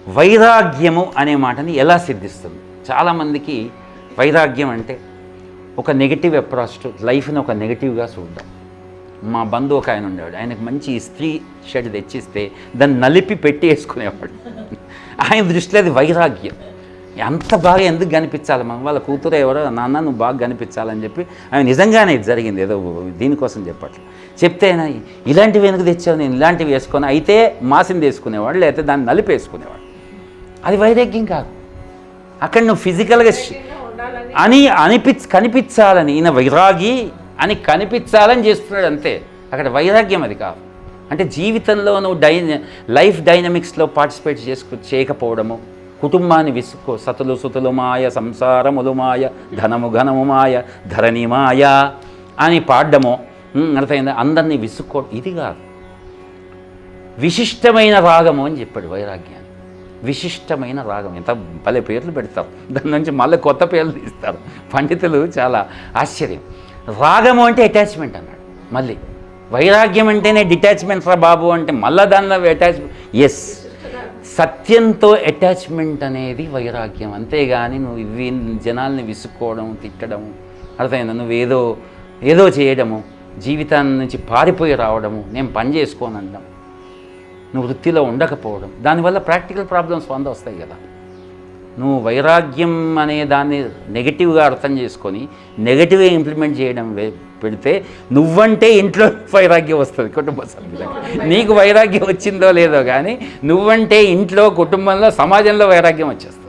వైరాగ్యము అనే మాటని ఎలా సిద్ధిస్తుంది? చాలామందికి వైరాగ్యం అంటే ఒక నెగిటివ్ అప్రోచ్, లైఫ్ని ఒక నెగిటివ్గా చూడడం. మా బంధువు ఒక ఆయన ఉండేవాడు, ఆయనకు మంచి ఇస్త్రీ షర్ట్ తెచ్చిస్తే దాన్ని నలిపి పెట్టి వేసుకునేవాడు. ఆయన దృష్టిలో అది వైరాగ్యం. అంత బాగా ఎందుకు కనిపించాలి, మనం వాళ్ళ కూతురు ఎవరో నాన్న నువ్వు బాగా కనిపించాలని చెప్పి ఆయన నిజంగానే ఇది జరిగింది, ఏదో దీనికోసం చెప్పట్లేదు. చెప్తే ఆయన ఇలాంటివి ఎందుకు తెచ్చావు, నేను ఇలాంటివి వేసుకొని అయితే మాసింది వేసుకునేవాడు, లేకపోతే దాన్ని నలిపి వేసుకునేవాడు. అది వైరాగ్యం కాదు. అక్కడ నువ్వు ఫిజికల్గా అని కనిపించాలని, ఈయన వైరాగి అని కనిపించాలని చేస్తున్నాడు అంతే. అక్కడ వైరాగ్యం అది కాదు. అంటే జీవితంలో నువ్వు లైఫ్ డైనమిక్స్లో పార్టిసిపేట్ చేయకపోవడము, కుటుంబాన్ని విసుక్కో, సతులు సుతులు మాయ, సంసారములు మాయ, ధనము ఘనము మాయ, ధరణి మాయ అని పాడడము, అర్థమైందా, అందరినీ విసుక్కోవడం, ఇది కాదు. విశిష్టమైన రాగము అని చెప్పాడు వైరాగ్యాన్ని. విశిష్టమైన రాగం, ఎంత భలే పేర్లు పెడతారు, దాని నుంచి మళ్ళీ కొత్త పేర్లు తీస్తారు పండితులు, చాలా ఆశ్చర్యం. రాగము అంటే అటాచ్మెంట్ అన్నాడు. మళ్ళీ వైరాగ్యం అంటేనే డిటాచ్మెంట్ రా బాబు అంటే మళ్ళీ దానిలో అటాచ్మెంట్. ఎస్, సత్యంతో అటాచ్మెంట్ అనేది వైరాగ్యం. అంతేగాని నువ్వు ఇవి జనాల్ని విసుక్కోవడం, తిట్టడం, అర్థమైందా, నువ్వు ఏదో చేయడము, జీవితాన్ని నుంచి పారిపోయి రావడము, నేను పని చేసుకోను అనడం, నువ్వు వృత్తిలో ఉండకపోవడం, దానివల్ల ప్రాక్టికల్ ప్రాబ్లమ్స్ వస్తాయి కదా. నువ్వు వైరాగ్యం అనే దాన్ని నెగిటివ్గా అర్థం చేసుకొని నెగిటివ్గా ఇంప్లిమెంట్ చేయడం పెడితే నువ్వంటే ఇంట్లో వైరాగ్యం వస్తుంది, కుటుంబ సభ్యులకు. నీకు వైరాగ్యం వచ్చిందో లేదో కానీ నువ్వంటే ఇంట్లో, కుటుంబంలో, సమాజంలో వైరాగ్యం వచ్చేస్తుంది.